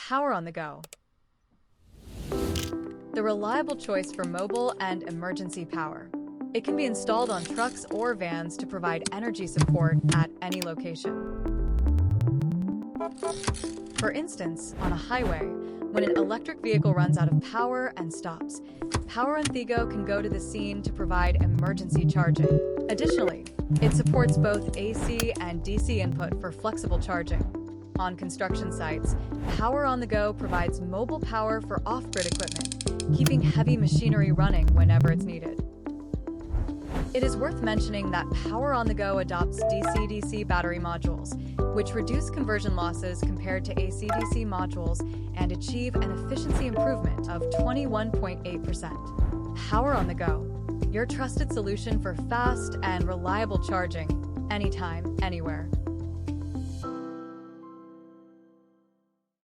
Power on the go. The reliable choice for mobile and emergency power. It can be installed on trucks or vans to provide energy support at any location. For instance, on a highway, when an electric vehicle runs out of power and stops, Power on the Go can go to the scene to provide emergency charging. Additionally, it supports both AC and DC input for flexible charging. On construction sites, Power on the Go provides mobile power for off-grid equipment, keeping heavy machinery running whenever it's needed. It is worth mentioning that Power on the Go adopts DC-DC battery modules, which reduce conversion losses compared to AC-DC modules and achieve an efficiency improvement of 21.8%. Power on the Go, your trusted solution for fast and reliable charging, anytime, anywhere.